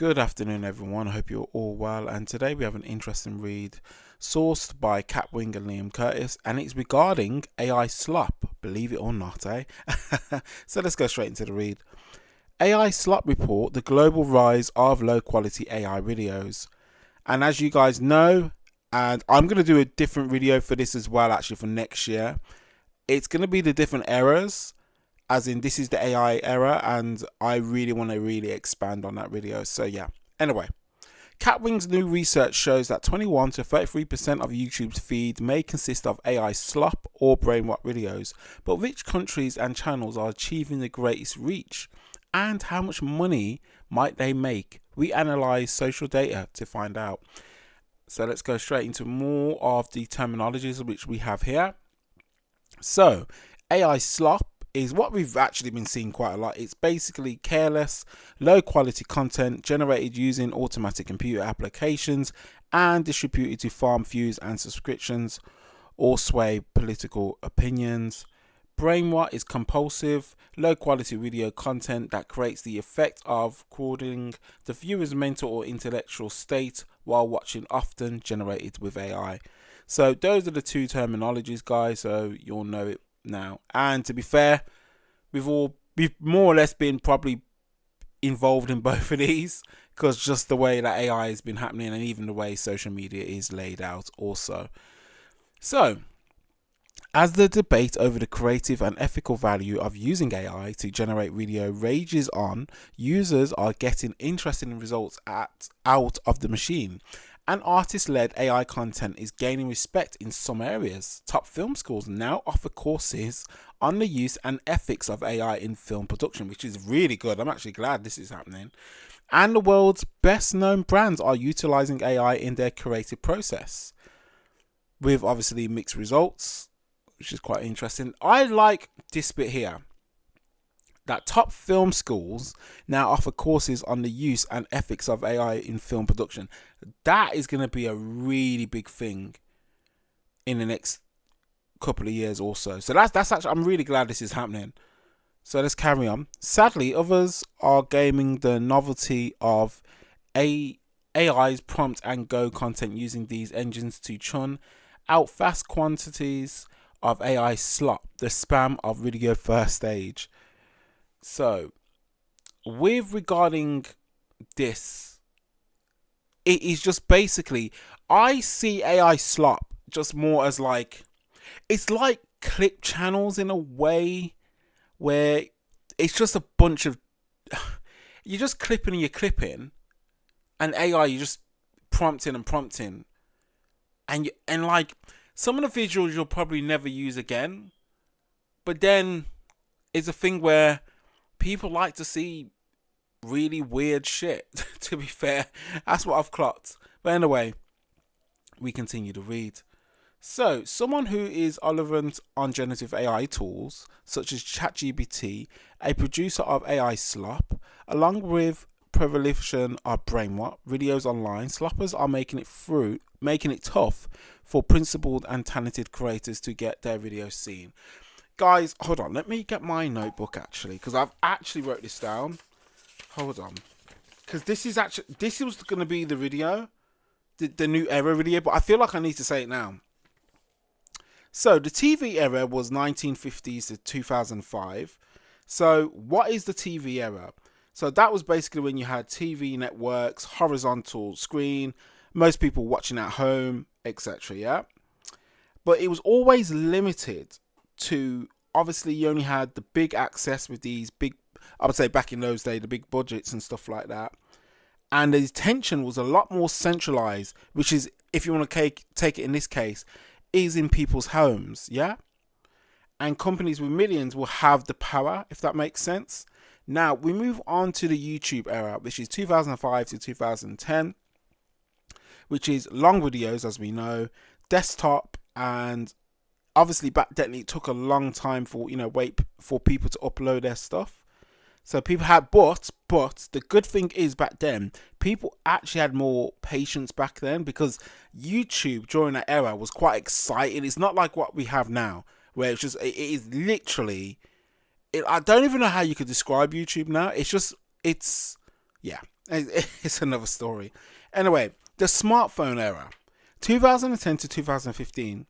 Good afternoon, everyone. I hope you're all well. And today we have an interesting read sourced by Catwing and Liam Curtis, and it's regarding AI slop. Believe it or not, eh? So let's go straight into the read. AI slop report: the global rise of low quality AI videos. And as you guys know, and I'm going to do a different video for this as well, actually, for next year. It's going to be the different errors, as in this is the AI era, and I really want to expand on that video. So yeah, anyway, Catwing's new research shows that 21 to 33% of YouTube's feed may consist of AI slop or brainwash videos, but which countries and channels are achieving the greatest reach, and how much money might they make? We analyze social data to find out. So let's go straight into more of the terminologies which we have here. So AI slop is what we've actually been seeing quite a lot. It's basically careless, low quality content generated using automatic computer applications and distributed to farm views and subscriptions, or sway political opinions. Brainwash is compulsive, low quality video content that creates the effect of crowding the viewer's mental or intellectual state while watching, often generated with AI. So those are the two terminologies, guys, so you'll know it now. And to be fair, we've more or less been probably involved in both of these, because just the way that AI has been happening, and even the way social media is laid out also. So as the debate over the creative and ethical value of using AI to generate video rages on, users are getting interesting results out of the machine. And artist-led AI content is gaining respect in some areas. Top film schools now offer courses on the use and ethics of AI in film production, which is really good. I'm actually glad this is happening. And the world's best-known brands are utilizing AI in their creative process, with obviously mixed results, which is quite interesting. I like this bit here, that top film schools now offer courses on the use and ethics of AI in film production. That is going to be a really big thing in the next couple of years also. So that's actually, I'm really glad this is happening. So let's carry on. Sadly, others are gaming the novelty of AI's prompt and go content, using these engines to churn out vast quantities of AI slop, the spam of video first stage. So with regarding this, it is just basically, I see AI slop just more as like, it's like clip channels in a way, where it's just a bunch of, you're just clipping and you're clipping, and AI, you're just prompting and prompting, and like some of the visuals you'll probably never use again, but then it's a thing where people like to see really weird shit. To be fair, that's what I've clocked. But anyway, we continue to read. So, someone who is relevant on generative AI tools such as ChatGPT, a producer of AI slop, along with proliferation of brainwash videos online, sloppers are making it tough for principled and talented creators to get their videos seen. Guys, hold on. Let me get my notebook actually, because I've actually wrote this down. Hold on, because this was going to be the video, the new era video, but I feel like I need to say it now. So the TV era was 1950s to 2005. So what is the TV era? So that was basically when you had TV networks, horizontal screen, most people watching at home, etc. Yeah, but it was always limited to, obviously you only had the big access with these big, I would say back in those days, the big budgets and stuff like that. And the attention was a lot more centralized, which is, if you want to take it in this case, is in people's homes, yeah? And companies with millions will have the power, if that makes sense. Now, we move on to the YouTube era, which is 2005 to 2010, which is long videos, as we know, desktop, and obviously back then it took a long time for, wait for people to upload their stuff. So people had, but the good thing is back then, people actually had more patience back then, because YouTube during that era was quite exciting. It's not like what we have now, where it's just, it is literally, I don't even know how you could describe YouTube now. It's Yeah, it's another story. Anyway, the smartphone era, 2010 to 2015,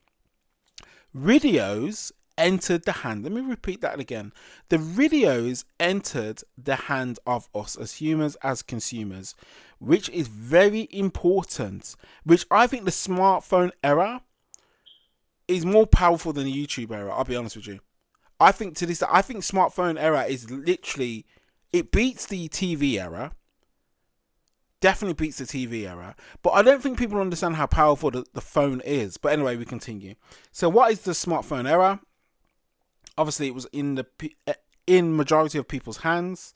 videos entered the hand. Let me repeat that again. The videos entered the hand of us as humans, as consumers, which is very important. Which I think the smartphone era is more powerful than the YouTube era. I'll be honest with you. I think to this, I think smartphone era is literally, it beats the TV era. Definitely beats the TV era, but I don't think people understand how powerful the phone is. But anyway, we continue. So, what is the smartphone era? Obviously, it was in majority of people's hands,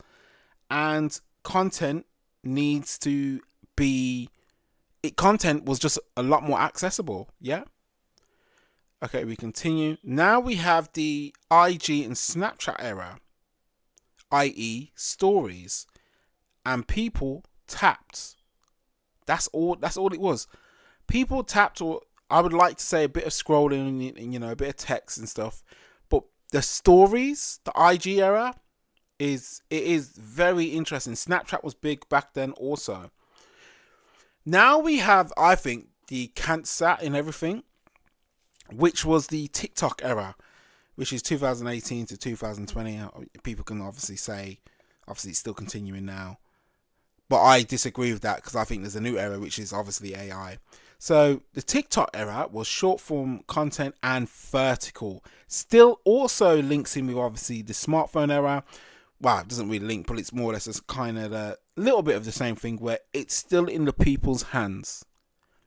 and content needs to be. Content was just a lot more accessible. Yeah. Okay, we continue. Now we have the IG and Snapchat era, i.e., stories, and people tapped. That's all it was. People tapped, or I would like to say a bit of scrolling, a bit of text and stuff. But the stories, the IG era, is very interesting. Snapchat was big back then also. Now we have, I think, the CanSat and everything, which was the TikTok era, which is 2018 to 2020. People can obviously say, obviously it's still continuing now. But I disagree with that because I think there's a new era, which is obviously AI. So the TikTok era was short form content and vertical. Still also links in with obviously the smartphone era. Well, it doesn't really link, but it's more or less a kind of a little bit of the same thing where it's still in the people's hands,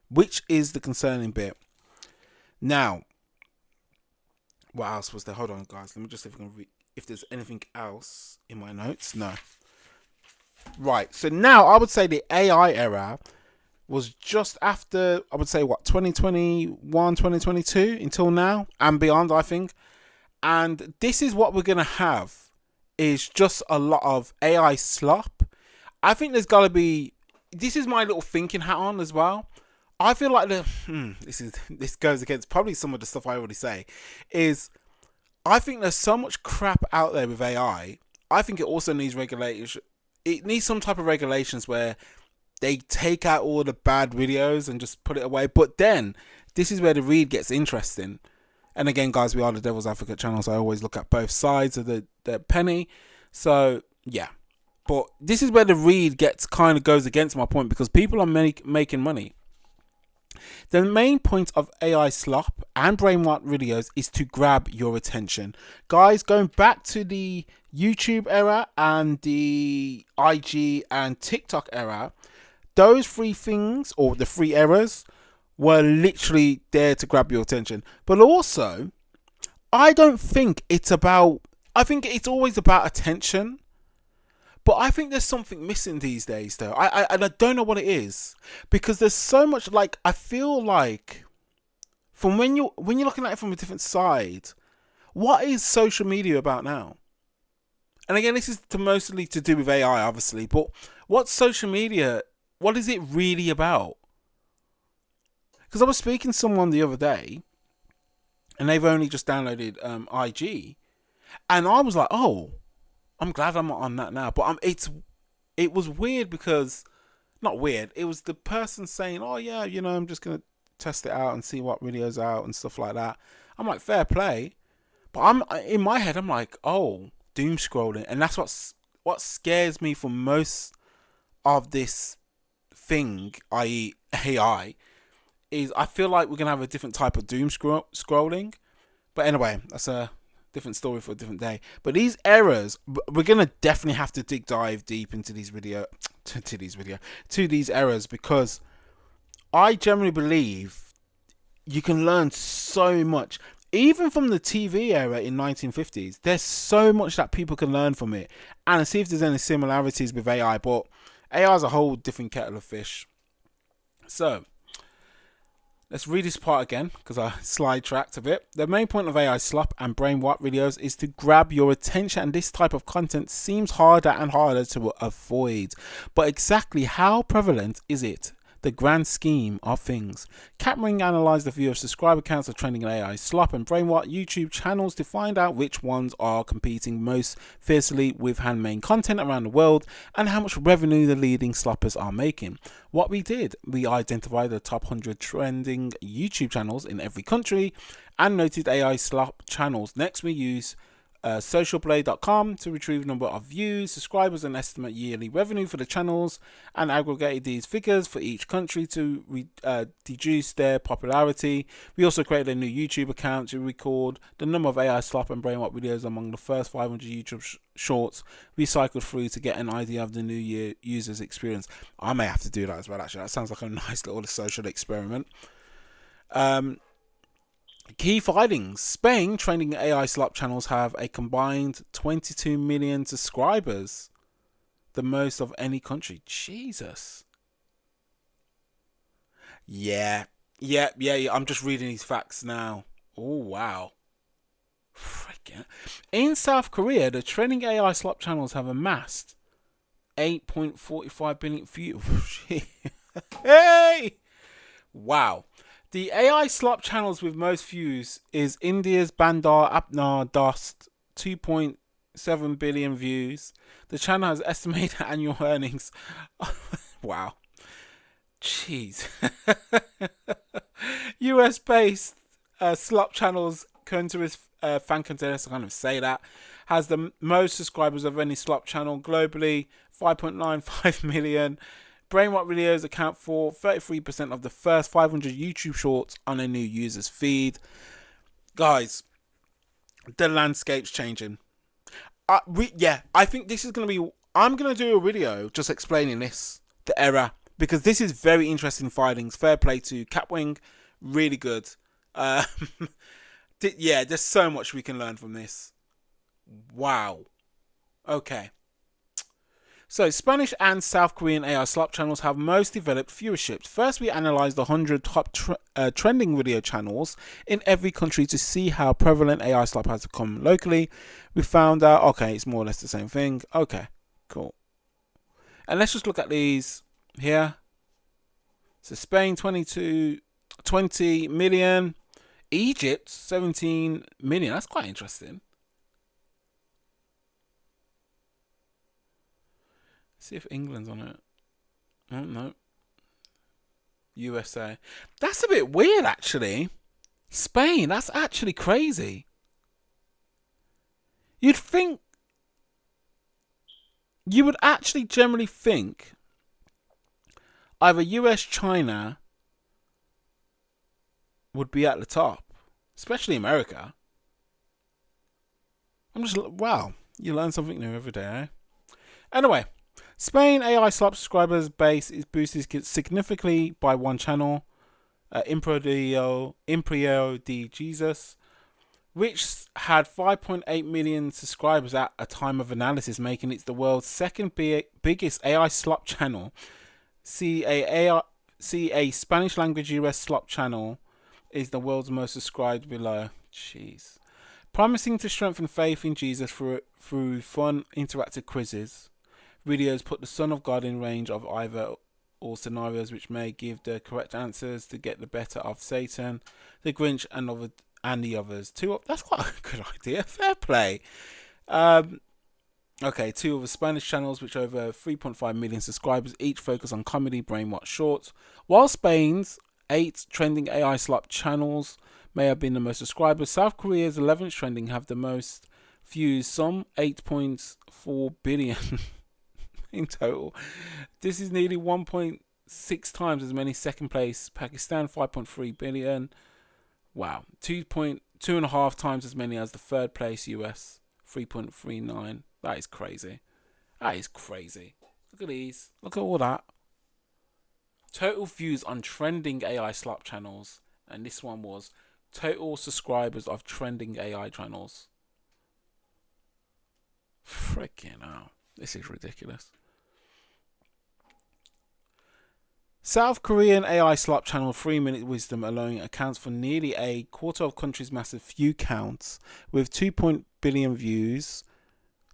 which is the concerning bit. Now, what else was there? Hold on, guys. Let me just see if there's anything else in my notes. No. Right, so now I would say the AI era was just after, I would say, 2021, 2022 until now and beyond, I think. And this is what we're going to have, is just a lot of AI slop. I think there's got to be, this is my little thinking hat on as well. I feel like this goes against probably some of the stuff I already say, is I think there's so much crap out there with AI. I think it also needs regulation. It needs some type of regulations where they take out all the bad videos and just put it away. But then, this is where the read gets interesting. And again, guys, we are the Devil's Advocate channel, so I always look at both sides of the penny. So, yeah. But this is where the read goes against my point, because people are making money. The main point of AI slop and brainwash videos is to grab your attention. Guys, going back to the YouTube era and the IG and TikTok era, those three things, or the three eras, were literally there to grab your attention. But also, I think it's always about attention. But I think there's something missing these days, though. I don't know what it is, because there's so much, like, I feel like from when you're looking at it from a different side, what is social media about now? And again, this is mostly to do with AI, obviously. But what's social media? What is it really about? Because I was speaking to someone the other day, and they've only just downloaded IG, and I was like, oh, I'm glad I'm not on that now. But it was weird because, not weird, it was the person saying, oh yeah, I'm just going to test it out and see what videos are out and stuff like that. I'm like, fair play. But in my head, I'm like, oh, doom scrolling. And that's what scares me for most of this thing, i.e. AI, is I feel like we're going to have a different type of doom scrolling. But anyway, that's a different story for a different day. But these errors, we're gonna definitely have to dive deep into these errors, because I generally believe you can learn so much, even from the TV era in 1950s. There's so much that people can learn from it, and see if there's any similarities with AI. But AI is a whole different kettle of fish. So let's read this part again, because I sidetracked a bit. The main point of AI slop and brainwash videos is to grab your attention, and this type of content seems harder and harder to avoid. But exactly how prevalent is it? the grand scheme of things. Catwing analysed the view of subscriber counts of trending AI slop and brainwash YouTube channels to find out which ones are competing most fiercely with handmade content around the world and how much revenue the leading sloppers are making. What we did, we identified the top 100 trending YouTube channels in every country and noted AI slop channels. Next, we used socialblade.com to retrieve number of views, subscribers, and estimate yearly revenue for the channels, and aggregated these figures for each country to deduce their popularity. We also created a new YouTube account to record the number of AI slop and brainwash videos among the first 500 YouTube shorts we cycled through to get an idea of the new year users experience. I may have to do that as well, actually. That sounds like a nice little social experiment. Key findings. Spain trending AI slop channels have a combined 22 million subscribers, the most of any country. Jesus. Yeah. I'm just reading these facts now. Oh, wow. Freaking. In South Korea, the trending AI slop channels have amassed 8.45 billion views. Hey! Wow. The AI slop channels with most views is India's Bandar Apnar Dost, 2.7 billion views. The channel has estimated annual earnings. Wow. Jeez. US based slop channels, Kunteris Fankanteris, I can't even say that, has the most subscribers of any slop channel globally, 5.95 million. Brainwash videos account for 33% of the first 500 YouTube shorts on a new user's feed. Guys, the landscape's changing. I think this is going to be... I'm going to do a video just explaining this, the error, because this is very interesting findings. Fair play to Catwing. Really good. Yeah, there's so much we can learn from this. Wow. Okay. So, Spanish and South Korean AI slop channels have most developed viewerships. First, we analysed the 100 top trending video channels in every country to see how prevalent AI slop has become locally. We found out, okay, it's more or less the same thing. Okay, cool. And let's just look at these here. So, Spain, 20 million. Egypt, 17 million. That's quite interesting. See if England's on it. Oh, no. USA. That's a bit weird, actually. Spain, that's actually crazy. You would actually generally think either US, China would be at the top, especially America. Wow, you learn something new every day, eh? Anyway. Spain AI slop subscribers base is boosted significantly by one channel, Imperio de Jesus, which had 5.8 million subscribers at a time of analysis, making it the world's second biggest AI slop channel. See a Spanish language US slop channel is the world's most subscribed below. Jeez. Promising to strengthen faith in Jesus through fun interactive quizzes. Videos put the Son of God in range of either or scenarios which may give the correct answers to get the better of Satan, the Grinch, and the others. That's quite a good idea. Fair play. Okay, two of the Spanish channels, which over 3.5 million subscribers, each focus on comedy, brainwash shorts. While Spain's 8 trending AI slop channels may have been the most subscribers, South Korea's 11th trending have the most views, some 8.4 billion. In total. This is nearly 1.6 times as many. Second place Pakistan, 5.3 billion. Wow. 2.5 times as many as the third place US, 3.39. That is crazy. That is crazy. Look at these. Look at all that. Total views on trending AI slop channels, and this one was total subscribers of trending AI channels. Freaking hell. This is ridiculous. South Korean AI slop channel 3 Minute Wisdom alone accounts for nearly a quarter of country's massive view counts, with 2 billion views.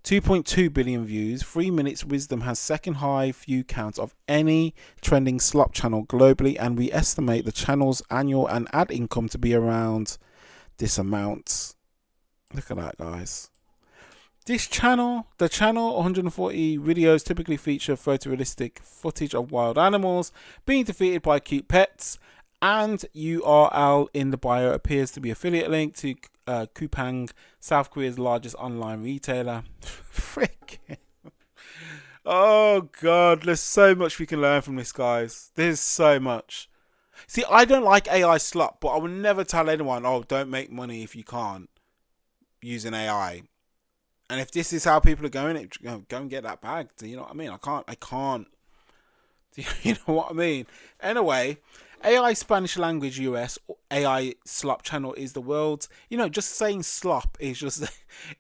2.2 billion views. 3 Minutes Wisdom has second high view count of any trending slop channel globally, and we estimate the channel's annual and ad income to be around this amount. Look at that, guys. This channel, the channel 140 videos typically feature photorealistic footage of wild animals being defeated by cute pets, and URL in the bio appears to be affiliate link to Coupang, South Korea's largest online retailer. Freaking. Oh God, there's so much we can learn from this, guys. There's so much. See, I don't like AI slop, but I would never tell anyone, oh, don't make money if you can't using AI. And if this is how people are going, go and get that bag. Do you know what I mean? I can't. Do you know what I mean? Anyway, AI Spanish language US AI slop channel is the world's, just saying slop is just,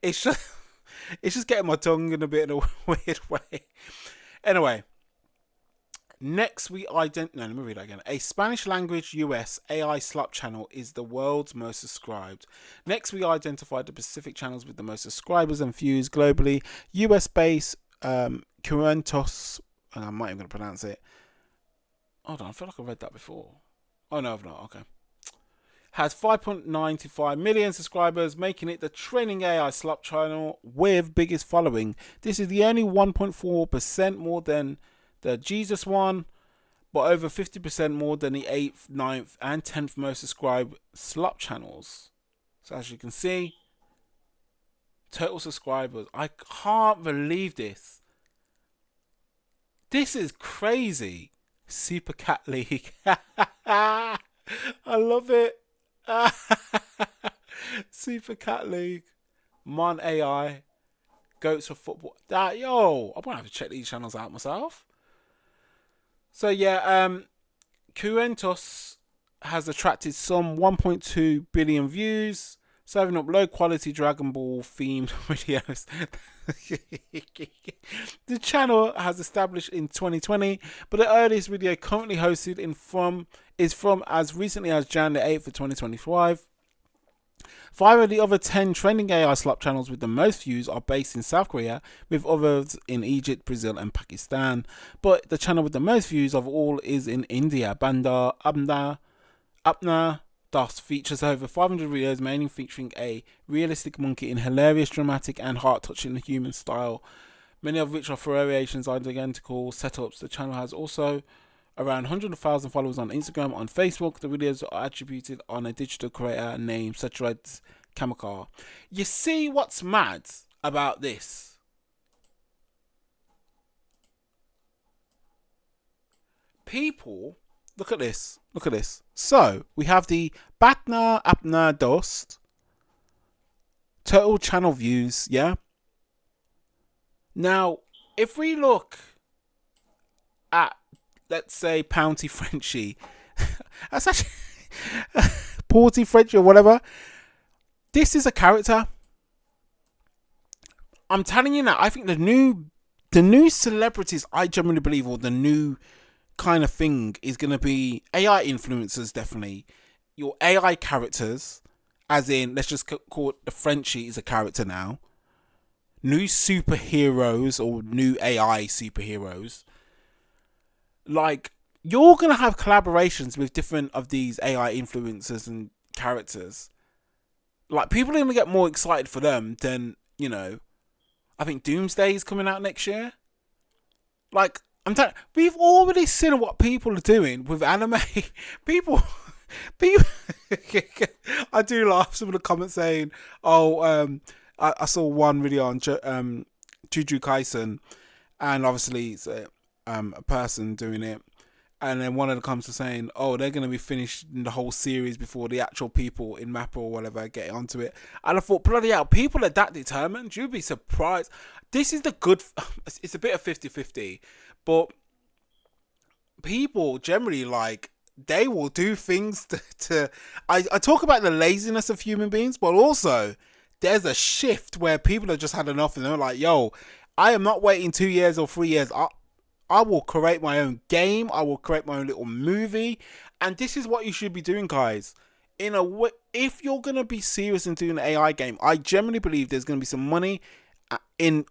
it's just getting my tongue in a bit of a weird way. Anyway. Next, let me read that again. A Spanish language US AI slop channel is the world's most subscribed. Next, we identified the Pacific channels with the most subscribers and views globally. US based Cuentos, and I'm not even going to pronounce it. Hold on, I feel like I read that before. Oh no, I've not. Okay. Has 5.95 million subscribers, making it the trending AI slop channel with biggest following. This is the only 1.4% more than the Jesus one, but over 50% more than the 8th, 9th, and 10th most subscribed slop channels. So as you can see, total subscribers. I can't believe this. This is crazy. Super Cat League. I love it. Super Cat League. Mon AI. Goats for Football. I'm gonna have to check these channels out myself. So yeah, Cuentos has attracted some 1.2 billion views, serving up low quality Dragon Ball themed videos. The channel has established in 2020, but the earliest video currently hosted is from as recently as January 8th of 2025. 5 of the other 10 trending AI slop channels with the most views are based in South Korea, with others in Egypt, Brazil, and Pakistan. But the channel with the most views of all is in India. Banda Apna Das features over 500 videos, mainly featuring a realistic monkey in hilarious, dramatic, and heart-touching human style, many of which are variations on identical setups. The channel has also around 100,000 followers on Instagram. On Facebook, the videos are attributed on a digital creator named Saturates Kamakar. You see what's mad about this? People, look at this. Look at this. So, we have the Batna Apna Dost. Total channel views, yeah? Now, if we look at, let's say, Pounty Frenchie. That's actually Porty Frenchie or whatever. This is a character. I'm telling you now, I think the new celebrities, I genuinely believe, or the new kind of thing is going to be AI influencers, definitely. Your AI characters, as in, let's just call it the Frenchie is a character now. New superheroes or new AI superheroes. Like, you're going to have collaborations with different of these AI influencers and characters. Like, people are going to get more excited for them than, I think Doomsday is coming out next year. Like, I'm telling you, we've already seen what people are doing with anime. people, I do laugh some of the comments saying, I saw one video on Jujutsu Kaisen, and obviously it's a person doing it, and then one of the comments was saying, oh, they're going to be finishing the whole series before the actual people in Mappa or whatever get onto it. And I thought, bloody hell, people are that determined? You'd be surprised. This is the good, it's a bit of 50-50, but people generally, like, they will do things I talk about the laziness of human beings, but also there's a shift where people have just had enough and they're like, yo, I am not waiting 2 years or 3 years. I will create my own game. I will create my own little movie. And this is what you should be doing, guys. In a way, if you're going to be serious in doing an AI game, I generally believe there's going to be some money in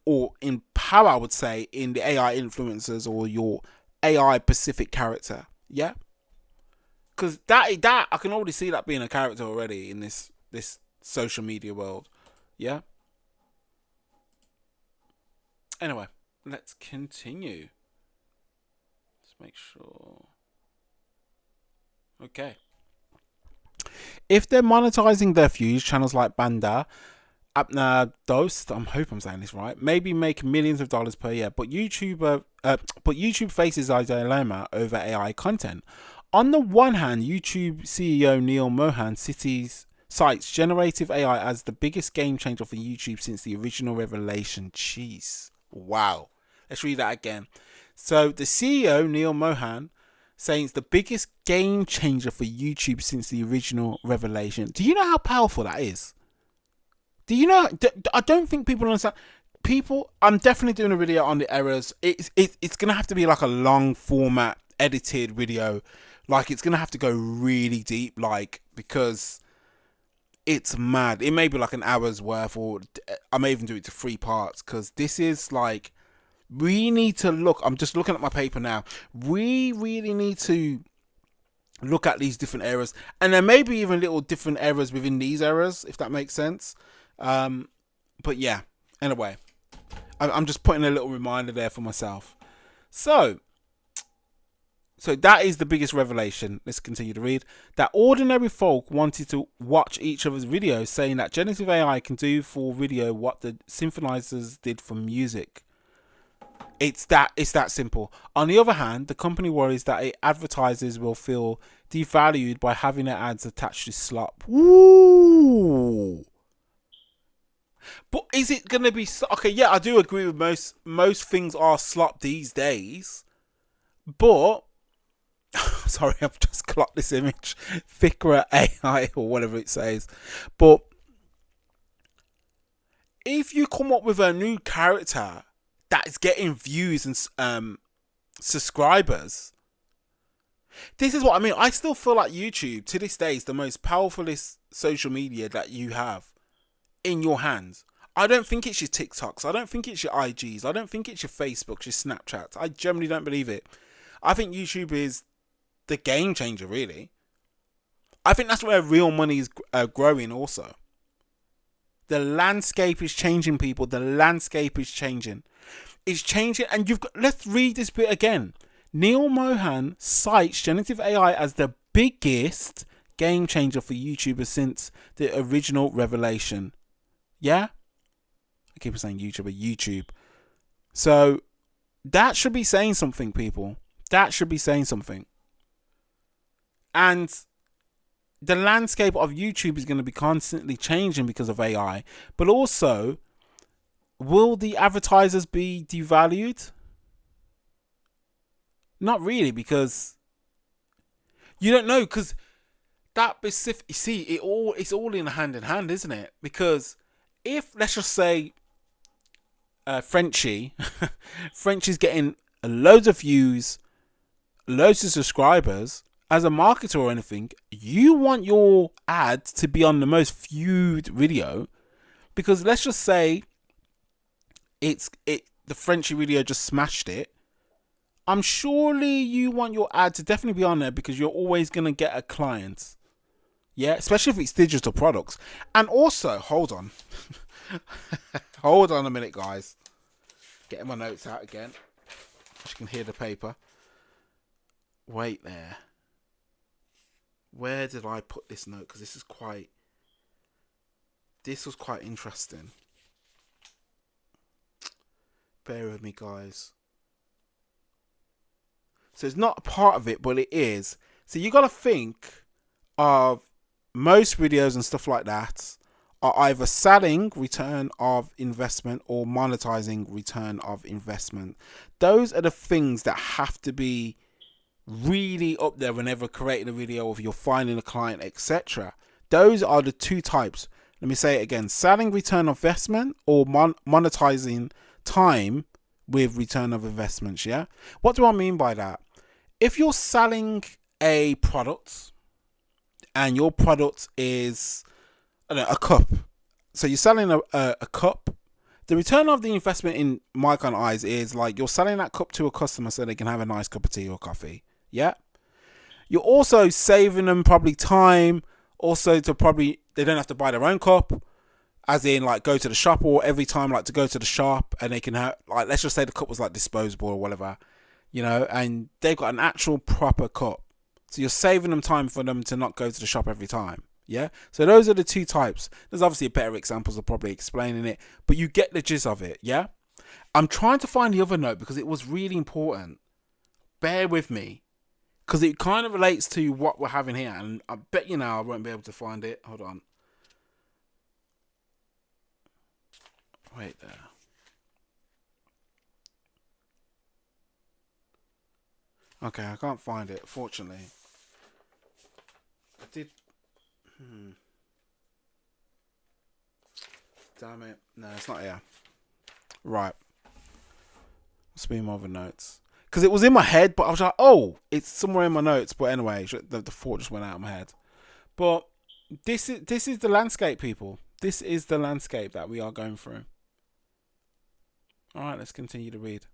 power, I would say, in the AI influencers or your AI specific character. Yeah, because that I can already see that being a character already in this social media world. Yeah. Anyway, let's continue. Let's make sure. Okay. If they're monetizing their views, channels like Banda, Dost, I hope I'm saying this right, maybe make millions of dollars per year, but YouTube faces a dilemma over AI content. On the one hand, YouTube CEO Neil Mohan cites generative AI as the biggest game changer for YouTube since the original revelation. Jeez. Wow. Let's read that again. So the CEO, Neil Mohan, saying it's the biggest game changer for YouTube since the original revelation. Do you know how powerful that is? Do you know? I don't think people understand. People, I'm definitely doing a video on the errors. It's gonna have to be like a long format edited video. Like it's gonna have to go really deep, like, because it's mad. It may be like an hour's worth, or I may even do it to 3 parts, because this is like, we need to look. I'm just looking at my paper now. We really need to look at these different errors, and there may be even little different errors within these errors, if that makes sense. But yeah, anyway, I'm just putting a little reminder there for myself. So that is the biggest revelation. Let's continue to read. That ordinary folk wanted to watch each other's videos, saying that generative AI can do for video what the synthesizers did for music. It's that simple. On the other hand, the company worries that advertisers will feel devalued by having their ads attached to Slob. Ooh. But is it going to be okay? Yeah, I do agree with most things are Slob these days. But sorry, I've just clocked this image, Fikra AI or whatever it says. But if you come up with a new character that's getting views and subscribers, this is what I mean. I still feel like YouTube to this day is the most powerfulest social media that you have in your hands. I don't think it's your TikToks. I don't think it's your IGs. I don't think it's your Facebooks, your Snapchats. I generally don't believe it. I think YouTube is the game changer, really. I think that's where real money is growing also. The landscape is changing, people. The landscape is changing. It's changing, and let's read this bit again. Neil Mohan cites generative AI as the biggest game changer for YouTubers since the original revelation. Yeah? I keep saying YouTuber, YouTube. So that should be saying something, people. That should be saying something. And the landscape of YouTube is going to be constantly changing because of AI. But also, will the advertisers be devalued? Not really, because you don't know, because that specific, you see, it's all in hand, isn't it? Because if, let's just say, Frenchie's getting loads of views, loads of subscribers, as a marketer or anything, you want your ad to be on the most viewed video, because let's just say the Frenchie video just smashed it. I'm surely you want your ad to definitely be on there, because you're always going to get a client. Yeah, especially if it's digital products. And also, hold on. Hold on a minute, guys. Getting my notes out again. As you can hear the paper. Wait there. Where did I put this note? Because this was quite interesting. Bear with me, guys. So it's not a part of it, but it is. So you got to think of most videos and stuff like that are either selling return of investment or monetizing return of investment. Those are the things that have to be really up there whenever creating a video, if you're finding a client, etc. Those are the two types. Let me say it again: selling return of investment or monetizing time with return of investments. Yeah, what do I mean by that? If you're selling a product and your product is, I don't know, a cup, so you're selling a cup The return of the investment in my kind of eyes is like you're selling that cup to a customer so they can have a nice cup of tea or coffee. Yeah. You're also saving them probably time. Also to probably they don't have to buy their own cup, as in like go to the shop, or every time like to go to the shop and they can have like, let's just say the cup was like disposable or whatever, and they've got an actual proper cup. So you're saving them time for them to not go to the shop every time. Yeah. So those are the two types. There's obviously better examples of probably explaining it, but you get the gist of it. Yeah. I'm trying to find the other note because it was really important. Bear with me, because it kind of relates to what we're having here, and I bet you now I won't be able to find it. Hold on. Wait there. Okay, I can't find it, fortunately. I did. Damn it. No, it's not here. Right. Must be more of the notes. Because it was in my head, but I was like, oh, it's somewhere in my notes. But anyway, the thought just went out of my head. But this is the landscape, people. This is the landscape that we are going through. All right, let's continue to read.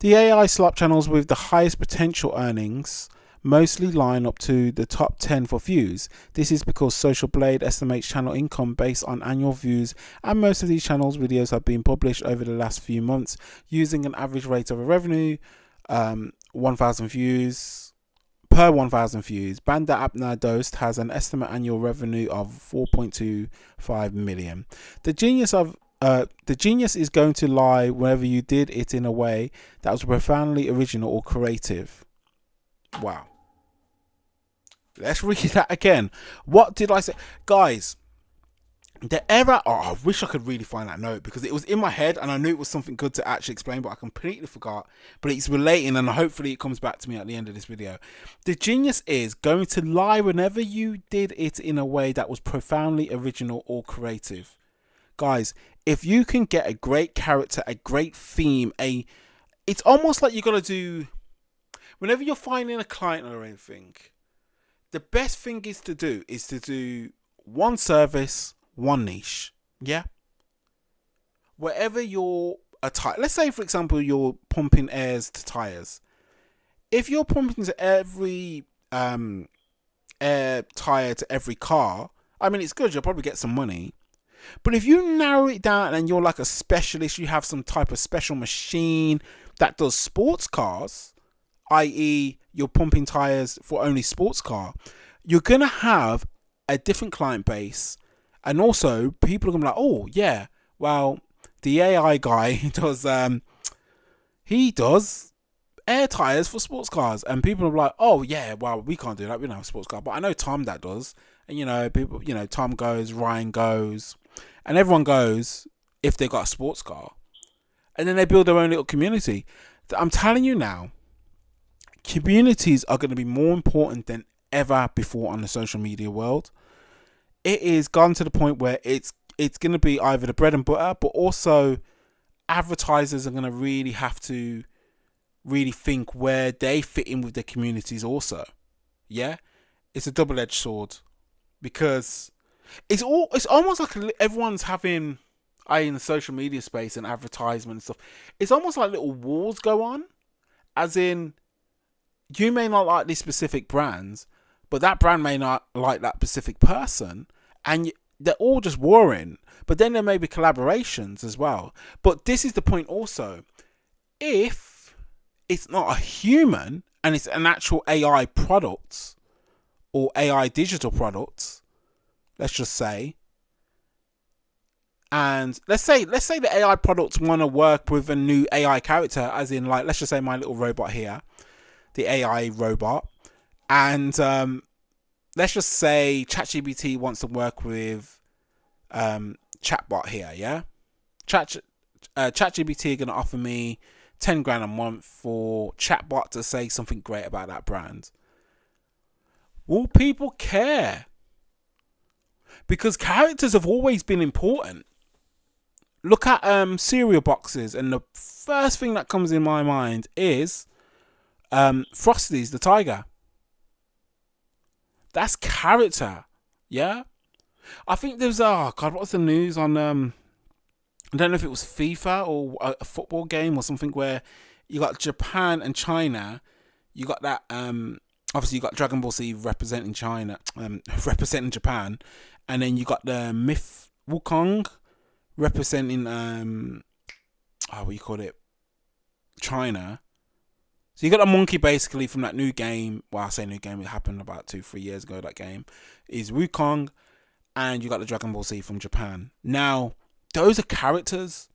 The AI slop channels with the highest potential earnings mostly line up to the top 10 for views. This is because Social Blade estimates channel income based on annual views, and most of these channels' videos have been published over the last few months using an average rate of a revenue 1,000 views per 1,000 views. Banda Apna Dost has an estimate annual revenue of 4.25 million. The genius is going to lie whenever you did it in a way that was profoundly original or creative. Wow. Let's read that again. What did I say? Guys, the error... Oh, I wish I could really find that note, because it was in my head and I knew it was something good to actually explain, but I completely forgot. But it's relating, and hopefully it comes back to me at the end of this video. The genius is going to lie whenever you did it in a way that was profoundly original or creative. Guys, if you can get a great character, a great theme, it's almost like you got to do... Whenever you're finding a client or anything, the best thing is to do one service, one niche. Yeah. Wherever you're a tire, let's say for example you're pumping airs to tires. If you're pumping to every air tire to every car, I mean, it's good. You'll probably get some money. But if you narrow it down and you're like a specialist, you have some type of special machine that does sports cars, i.e. you're pumping tires for only sports car, you're going to have a different client base. And also people are going to be like, oh yeah, well, the AI guy he does air tires for sports cars. And people are like, oh yeah, well, we can't do that. We don't have a sports car. But I know Tom that does. And people, Tom goes, Ryan goes, and everyone goes if they got a sports car. And then they build their own little community. I'm telling you now, communities are going to be more important than ever before on the social media world. It is gone to the point where it's going to be either the bread and butter, but also advertisers are going to really have to really think where they fit in with their communities also. Yeah, it's a double-edged sword, because it's almost like everyone's having, in the social media space and advertisement and stuff, it's almost like little wars go on, as in, you may not like these specific brands, but that brand may not like that specific person, and they're all just warring. But then there may be collaborations as well. But this is the point also. If it's not a human and it's an actual AI product or AI digital product, let's just say, and let's say the AI products want to work with a new AI character, as in, like, let's just say my little robot here, the AI robot, and let's just say ChatGPT wants to work with chatbot here. Yeah, ChatGPT are going to offer me 10 grand a month for chatbot to say something great about that brand. Will people care? Because characters have always been important. Look at cereal boxes, and the first thing that comes in my mind is Frosty's the tiger. That's character. Yeah. I think there's what's the news on I don't know if it was FIFA or a football game or something where you got Japan and China. You got that. Obviously, you got Dragon Ball Z representing China, representing Japan, and then you got the Myth Wukong representing what you call it, China. So you got a monkey basically from that new game. Well, I say new game. It happened about 2-3 years ago. That game is Wukong, and you got the Dragon Ball Z from Japan. Now, those are characters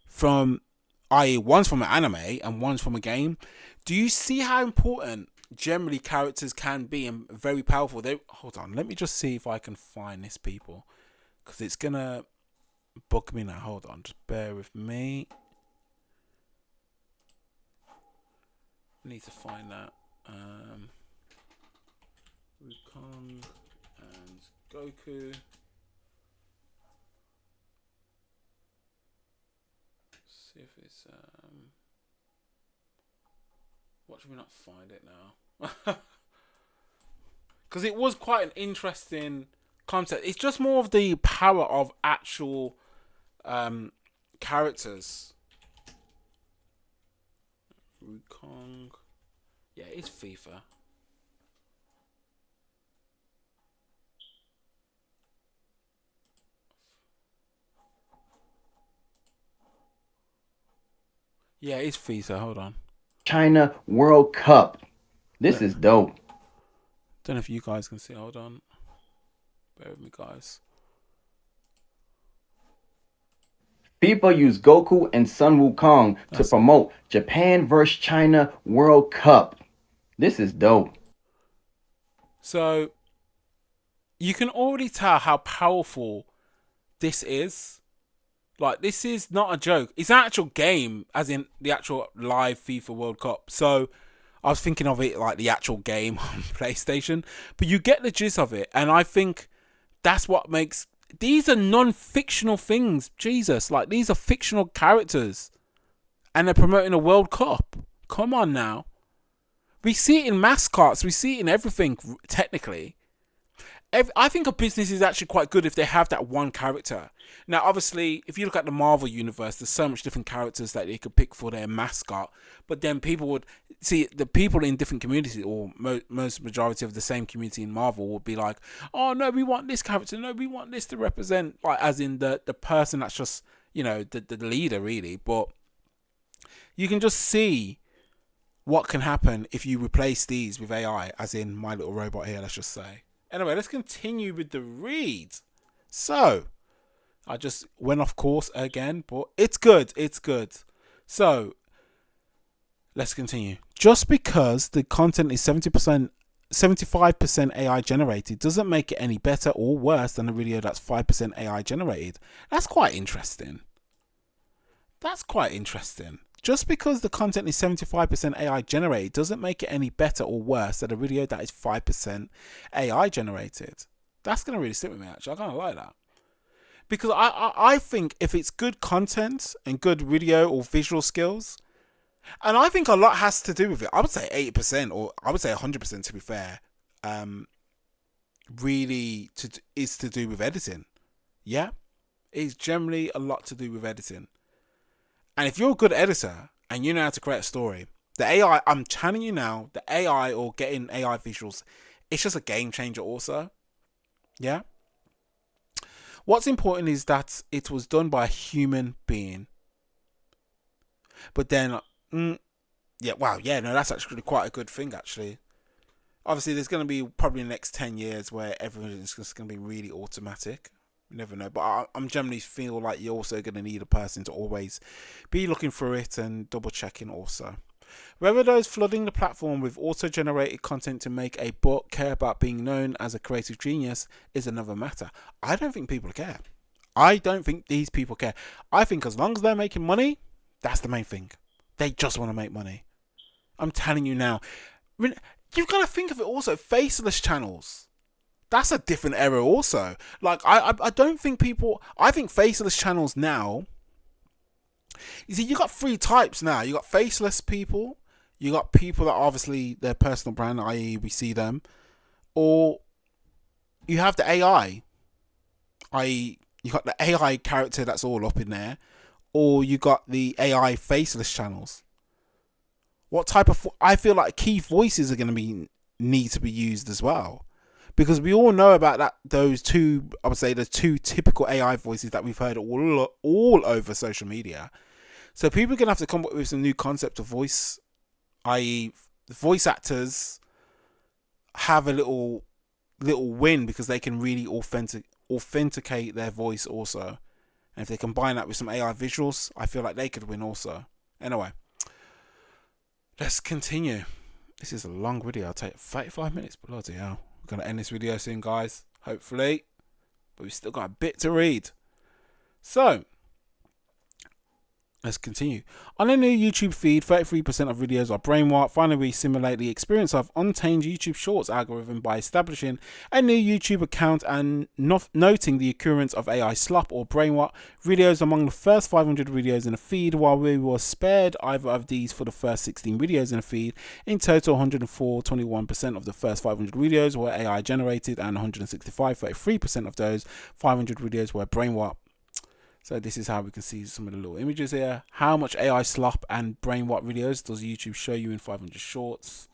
from, i.e., one's from an anime and one's from a game. Do you see how important generally characters can be and very powerful? Hold on, let me just see if I can find this, people, because it's gonna bug me now. Hold on, just bear with me. I need to find that. Wukong and Goku. See if it's what should we not find it now? Because it was quite an interesting concept. It's just more of the power of actual characters. Wukong. Yeah, it's FIFA. Yeah, it's FIFA. Hold on. China World Cup. This is dope. Don't know if you guys can see. Hold on. Bear with me, guys. FIFA used Goku and Sun Wukong to promote Japan vs. China World Cup. This is dope. So, you can already tell how powerful this is. Like, this is not a joke. It's an actual game, as in the actual live FIFA World Cup. So, I was thinking of it like the actual game on PlayStation. But you get the gist of it. And I think that's what makes... These are non-fictional things. Jesus. Like, these are fictional characters. And they're promoting a World Cup. Come on now. We see it in mascots. We see it in everything, technically. I think a business is actually quite good if they have that one character. Now, obviously, if you look at the Marvel universe, there's so much different characters that they could pick for their mascot. But then people would see the people in different communities, or most majority of the same community in Marvel, would be like, "Oh no, we want this character. No, we want this to represent, like, as in the person that's just, you know, the leader, really." But you can just see what can happen if you replace these with AI, as in My Little Robot here. Let's just say. Anyway, let's continue with the read. So, I just went off course again, but it's good. It's good. So, let's continue. Just because the content is 75% AI generated doesn't make it any better or worse than a video that's 5% AI generated. That's quite interesting. That's quite interesting. Just because the content is 75% AI generated doesn't make it any better or worse than a video that is 5% AI generated. That's going to really sit with me, actually. I kind of like that. Because I think if it's good content and good video or visual skills, and I think a lot has to do with it. I would say 80%, or I would say 100% to be fair, really is to do with editing. Yeah? It's generally a lot to do with editing. And if you're a good editor and you know how to create a story, the AI, I'm telling you now, the AI or getting AI visuals, it's just a game changer also. Yeah? What's important is that it was done by a human being. But then, that's actually quite a good thing, actually. Obviously, there's going to be probably the next 10 years where everything is just going to be really automatic. You never know, but I'm generally feel like you're also going to need a person to always be looking through it and double checking also. Whether those flooding the platform with auto-generated content to make a buck care about being known as a creative genius is another matter. I don't think people care. I don't think these people care. I think as long as they're making money, that's the main thing. They just want to make money. I'm telling you now. You've got to think of it also. Faceless channels. That's a different era also. Like, I don't think people... I think faceless channels now... You see, you got three types now. You got faceless people. You got people that obviously their personal brand, i.e. we see them. Or you have the AI. I.e. you got the AI character that's all up in there, or you got the AI faceless channels. What type of I feel like key voices are going to be need to be used as well, because we all know about that. Those two, I would say, the two typical AI voices that we've heard all over social media. So people are going to have to come up with some new concept of voice, i.e., voice actors have a little win because they can really authenticate their voice also. And if they combine that with some AI visuals, I feel like they could win also. Anyway, let's continue. This is a long video. I'll take 35 minutes. Bloody hell. We're going to end this video soon, guys. Hopefully. But we've still got a bit to read. So, let's continue. On a new YouTube feed, 33% of videos are brainwashed. Finally, we simulate the experience of untamed YouTube Shorts algorithm by establishing a new YouTube account and noting the occurrence of AI slop or brainwash videos among the first 500 videos in the feed, while we were spared either of these for the first 16 videos in the feed. In total, 104, 21% of the first 500 videos were AI generated, and 165, 33% of those 500 videos were brainwash. So this is how we can see some of the little images here. How much AI slop and brainwash videos does YouTube show you in 500 shorts?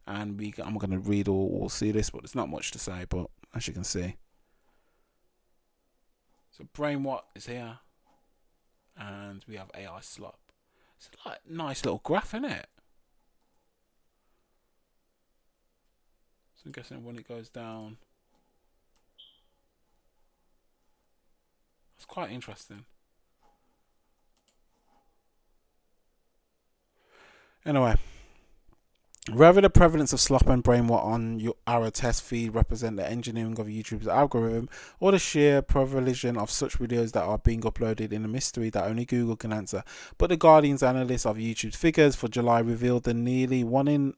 And I'm going to read or see this, but there's not much to say, but as you can see. So brainwash is here. And we have AI slop. It's like a nice little graph, isn't it? So I'm guessing when it goes down. It's quite interesting. Anyway, rather the prevalence of slop and brainwash on our test feed represent the engineering of YouTube's algorithm, or the sheer proliferation of such videos that are being uploaded in a mystery that only Google can answer. But the Guardian's analysis of YouTube's figures for July revealed that nearly 1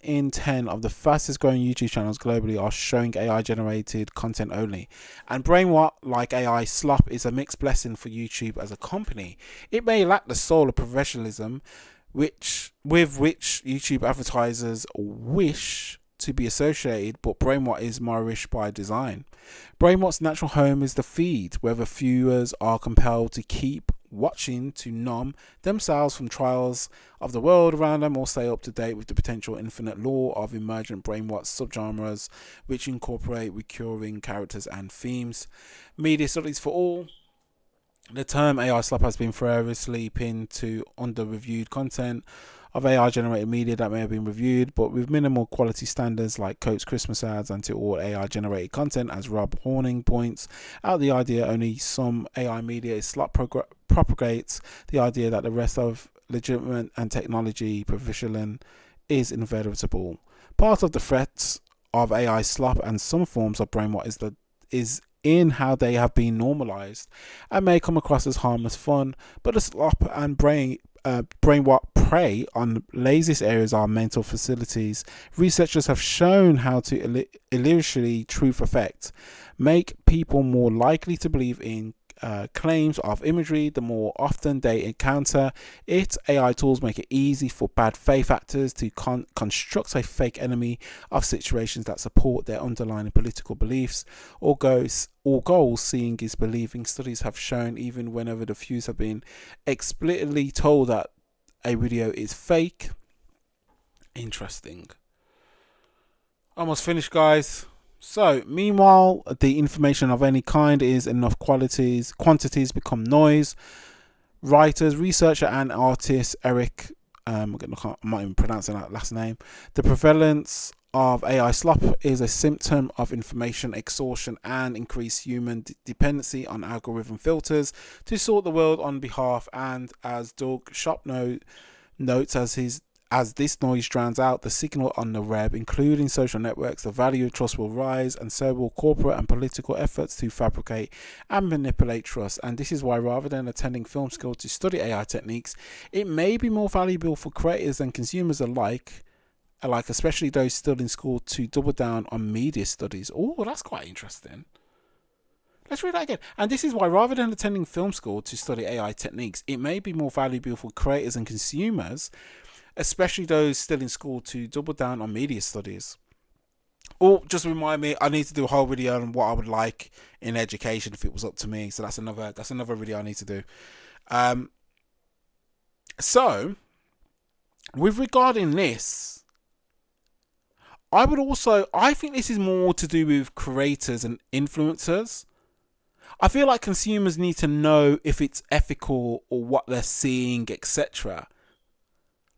in 10 of the fastest growing YouTube channels globally are showing AI generated content only. And brainwash, like AI slop, is a mixed blessing for YouTube as a company. It may lack the soul of professionalism with which YouTube advertisers wish to be associated, but brainwash is Moorish by design. Brainwash's natural home is the feed, where the viewers are compelled to keep watching to numb themselves from trials of the world around them, or stay up to date with the potential infinite lore of emergent brainwash subgenres which incorporate recurring characters and themes. Media studies for all. The term AI slop has been variously pinned to under-reviewed content of AI-generated media that may have been reviewed, but with minimal quality standards like Coates Christmas ads, and to all AI-generated content, as Rob Horning points out the idea only some AI media is slop propagates the idea that the rest of legitimate and technology provision is inevitable. Part of the threats of AI slop and some forms of brainwash is in how they have been normalized and may come across as harmless fun, but the slop and brainwash prey on laziest areas are mental facilities. Researchers have shown how to illusory truth effect make people more likely to believe in claims of imagery the more often they encounter it. AI tools make it easy for bad faith actors to construct a fake enemy of situations that support their underlying political beliefs or goals. Seeing is believing. Studies have shown even whenever the views have been explicitly told that a video is fake. Interesting. Almost finished, guys. So, meanwhile, the information of any kind is enough quantities become noise. Writers, researcher, and artist Eric, I'm not even pronouncing that last name. The prevalence of AI slop is a symptom of information exhaustion and increased human dependency on algorithm filters to sort the world on behalf. And as Doug Shop notes, as this noise drowns out the signal on the web, including social networks, the value of trust will rise, and so will corporate and political efforts to fabricate and manipulate trust. And this is why, rather than attending film school to study AI techniques, it may be more valuable for creators and consumers alike, especially those still in school, to double down on media studies. Oh, that's quite interesting. Let's read that again. And this is why, rather than attending film school to study AI techniques, it may be more valuable for creators and consumers, especially those still in school, to double down on media studies. Oh, just remind me, I need to do a whole video on what I would like in education if it was up to me. So that's another video I need to do. Um, so with regarding this, I think this is more to do with creators and influencers. I feel like consumers need to know if it's ethical or what they're seeing, etc.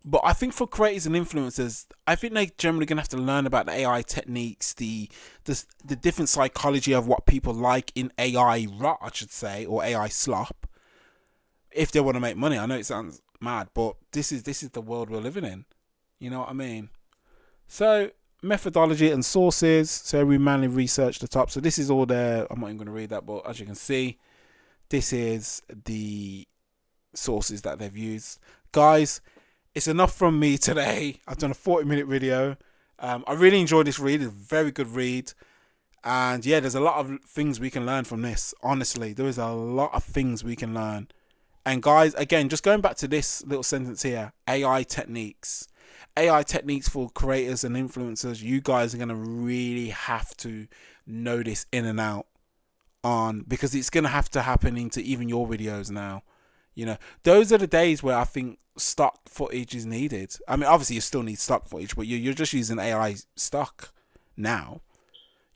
But I think for creators and influencers, I think they're generally gonna have to learn about the AI techniques, the different psychology of what people like in AI rot, I should say, or AI slop, if they want to make money. I know it sounds mad, but this is the world we're living in. You know what I mean? So methodology and sources. So we manually research the top. So this is all there. I'm not even going to read that, but as you can see, this is the sources that they've used. Guys, it's enough from me today. I've done a 40-minute video. I really enjoyed this read. It's a very good read. And yeah, there's a lot of things we can learn from this. Honestly, there is a lot of things we can learn. And guys, again, just going back to this little sentence here, AI techniques. AI techniques for creators and influencers, you guys are going to really have to know this in and out on, because it's going to have to happen into even your videos now. You know, those are the days where I think stock footage is needed. I mean, obviously you still need stock footage, but you're just using AI stock now,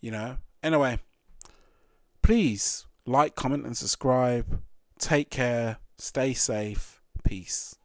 you know. Anyway, please like, comment and subscribe. Take care. Stay safe. Peace.